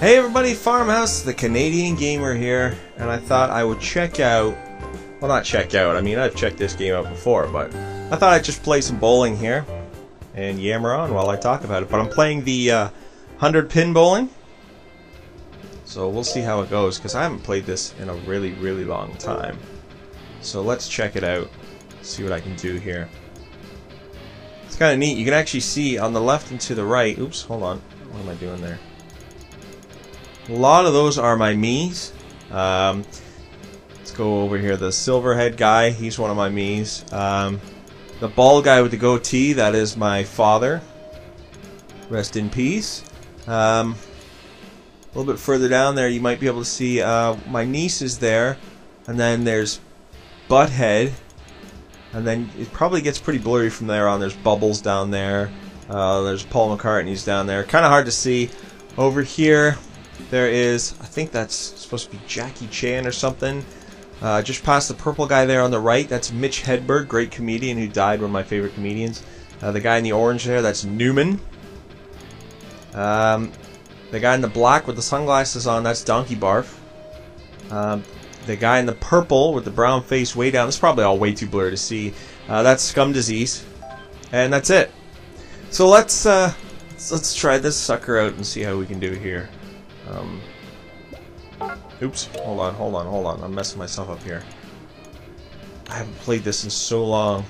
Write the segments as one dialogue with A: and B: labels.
A: Hey everybody, Farmhouse, the Canadian Gamer here, and I thought I would check out, well not check out, I mean I've checked this game out before, but I thought I'd just play some bowling here and yammer on while I talk about it. But I'm playing the 100 pin bowling, so we'll see how it goes, because I haven't played this in a really long time. So let's check it out, see what I can do here. It's kind of neat, you can actually see on the left and to the right, oops, hold on, what am I doing there? A lot of those are my Miis. Let's go over here. The Silverhead guy, he's one of my Miis. The bald guy with the goatee, that is my father. Rest in peace. A little bit further down there, you might be able to see my niece is there. And then there's Butthead. And then it probably gets pretty blurry from there on. There's Bubbles down there. There's Paul McCartney's down there. Kind of hard to see. Over here, there is, I think that's supposed to be Jackie Chan or something. Just past the purple guy there on the right, that's Mitch Hedberg, great comedian who died, one of my favorite comedians. The guy in the orange there, that's Newman. The guy in the black with the sunglasses on, that's Donkey Barf. The guy in the purple with the brown face way down, this is probably all way too blurry to see. That's Scum Disease. And that's it. So let's try this sucker out and see how we can do here. Oops, hold on, I'm messing myself up here. I haven't played this in so long.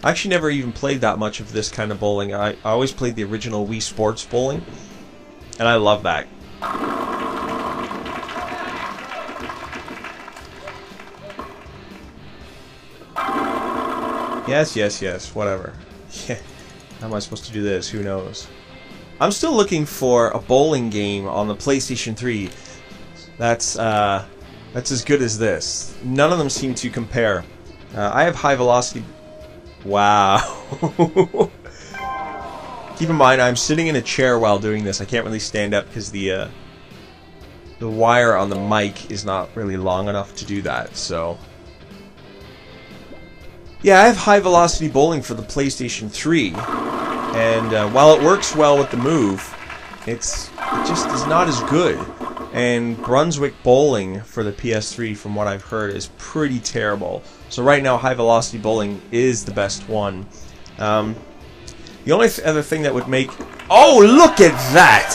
A: I actually never even played that much of this kind of bowling. I always played the original Wii Sports bowling, and I love that. Yes, whatever. Yeah. How am I supposed to do this? Who knows? I'm still looking for a bowling game on the PlayStation 3 that's as good as this. None of them seem to compare. I have high velocity. Wow. Keep in mind, I'm sitting in a chair while doing this. I can't really stand up because the wire on the mic is not really long enough to do that. So yeah, I have high velocity bowling for the PlayStation 3. And while it works well with the Move, it just is not as good. And Brunswick Bowling for the PS3, from what I've heard, is pretty terrible. So right now, High Velocity Bowling is the best one. The only other thing that would make... Oh, look at that!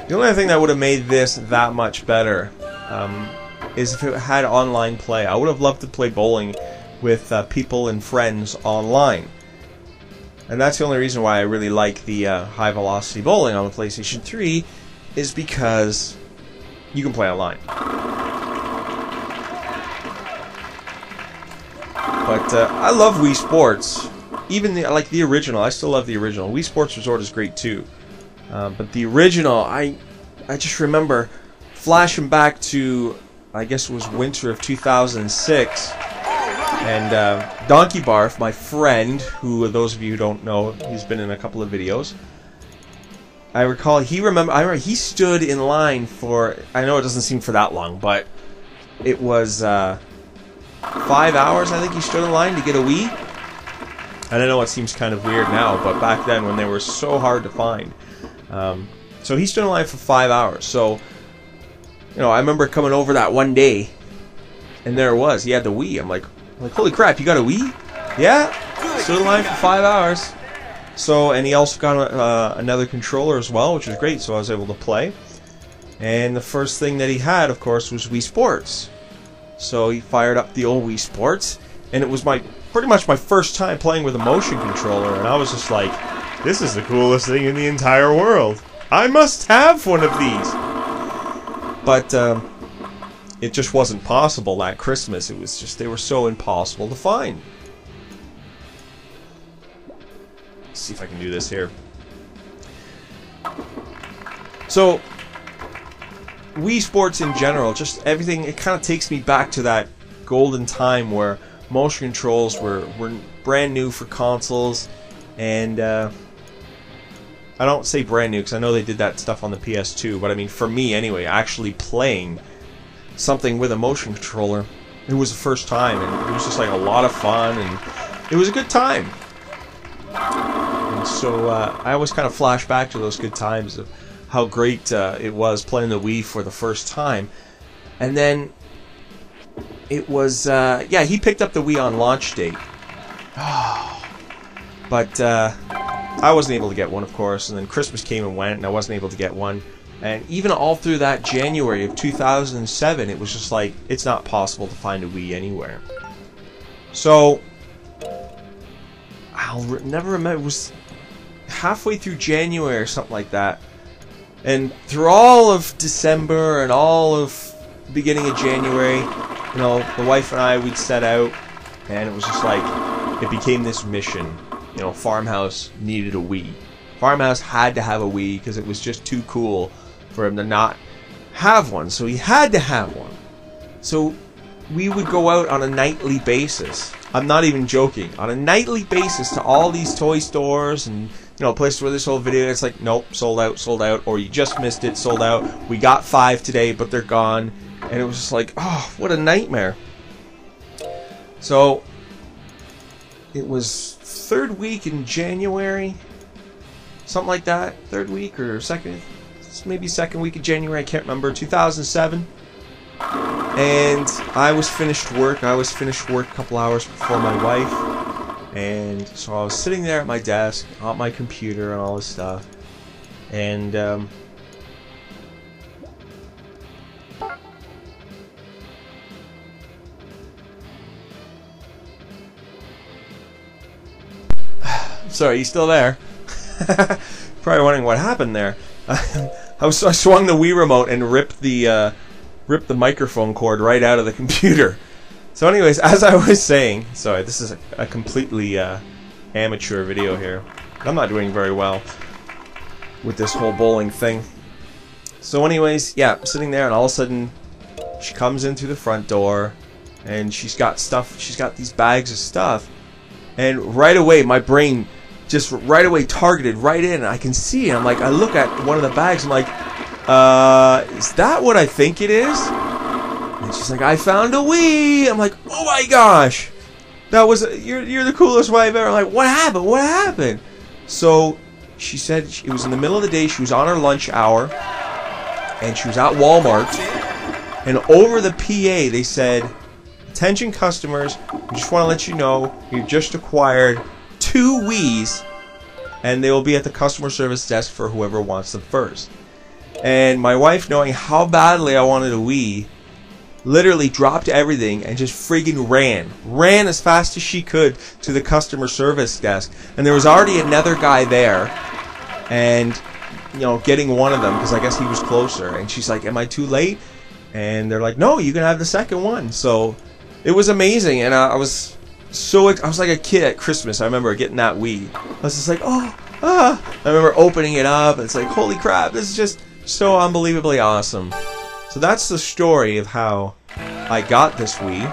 A: The only other thing that would have made this that much better is if it had online play. I would have loved to play bowling with people and friends online. And that's the only reason why I really like the high velocity bowling on the PlayStation 3, is because you can play online. But I love Wii Sports. Even like the original, I still love the original. Wii Sports Resort is great too. But the original, I just remember flashing back to, I guess it was winter of 2006. And Donkey Barf, my friend, who those of you who don't know, he's been in a couple of videos. I recall I remember he stood in line for, I know it doesn't seem for that long, but it was 5 hours, I think he stood in line to get a Wii. And I know it seems kind of weird now, but back then when they were so hard to find. So he stood in line for 5 hours. So, you know, I remember coming over that one day, and there it was. He had the Wii. I'm like, holy crap, you got a Wii? Yeah, stood in line for 5 hours. So, and he also got another controller as well, which was great, so I was able to play. And the first thing that he had, of course, was Wii Sports. So he fired up the old Wii Sports, and it was pretty much my first time playing with a motion controller, and I was just like, this is the coolest thing in the entire world. I must have one of these. But it just wasn't possible that Christmas. It was just, they were so impossible to find. Let's see if I can do this here. So, Wii Sports in general, just everything, it kind of takes me back to that golden time where motion controls were brand new for consoles. And I don't say brand new because I know they did that stuff on the PS2, but I mean for me anyway, actually playing something with a motion controller, it was the first time, and it was just like a lot of fun, and it was a good time. So I always kind of flash back to those good times of how great it was playing the Wii for the first time. And then it was, yeah, he picked up the Wii on launch date. But I wasn't able to get one, of course, and then Christmas came and went, and I wasn't able to get one. And even all through that January of 2007, it was just like, it's not possible to find a Wii anywhere. So, I'll never remember, it was halfway through January or something like that. And through all of December and all of the beginning of January, you know, the wife and I, we'd set out, and it was just like, it became this mission. You know, Farmhouse needed a Wii. Farmhouse had to have a Wii because it was just too cool for him to not have one. So he had to have one. So we would go out on a nightly basis. I'm not even joking. On a nightly basis to all these toy stores and, you know, places where this whole video, it's like, nope, sold out, or you just missed it, sold out. We got 5 today, but they're gone. And it was just like, oh, what a nightmare. So it was third week in January, something like that. Third week or second, maybe second week of January, I can't remember. 2007. And I was finished work. A couple hours before my wife. And so I was sitting there at my desk, on my computer and all this stuff. And sorry, you still there? Probably wondering what happened there. I swung the Wii remote and ripped the microphone cord right out of the computer. So anyways, as I was saying, sorry, this is a completely amateur video here. I'm not doing very well with this whole bowling thing. So anyways, yeah, I'm sitting there and all of a sudden she comes in through the front door and she's got these bags of stuff, and right away my brain just right away targeted right in, and I can see it. I'm like, I look at one of the bags, I'm like, is that what I think it is? And she's like, I found a Wii. I'm like, oh my gosh, that was you're the coolest wife ever. I'm like, what happened? What happened? So she said it was in the middle of the day. She was on her lunch hour, and she was at Walmart. And over the PA, they said, attention customers, we just want to let you know you've just acquired 2 Wiis, and they will be at the customer service desk for whoever wants them first. And my wife, knowing how badly I wanted a Wii, literally dropped everything and just friggin' ran as fast as she could to the customer service desk. And there was already another guy there, and you know, getting one of them because I guess he was closer. And she's like, am I too late? And they're like, no, you can have the second one. So it was amazing, and I was like a kid at Christmas. I remember getting that Wii. I was just like, I remember opening it up, and it's like, holy crap, this is just so unbelievably awesome. So that's the story of how I got this Wii.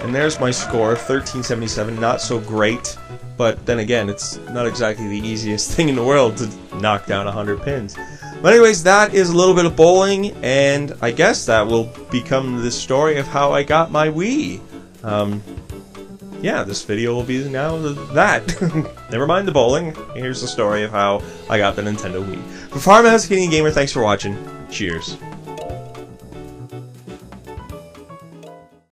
A: And there's my score, 1377. Not so great, but then again, it's not exactly the easiest thing in the world to knock down 100 pins. But anyways, that is a little bit of bowling, and I guess that will become the story of how I got my Wii. Yeah, this video will be now that. Never mind the bowling. Here's the story of how I got the Nintendo Wii. For Farmhouse Canadian Gamer, thanks for watching. Cheers.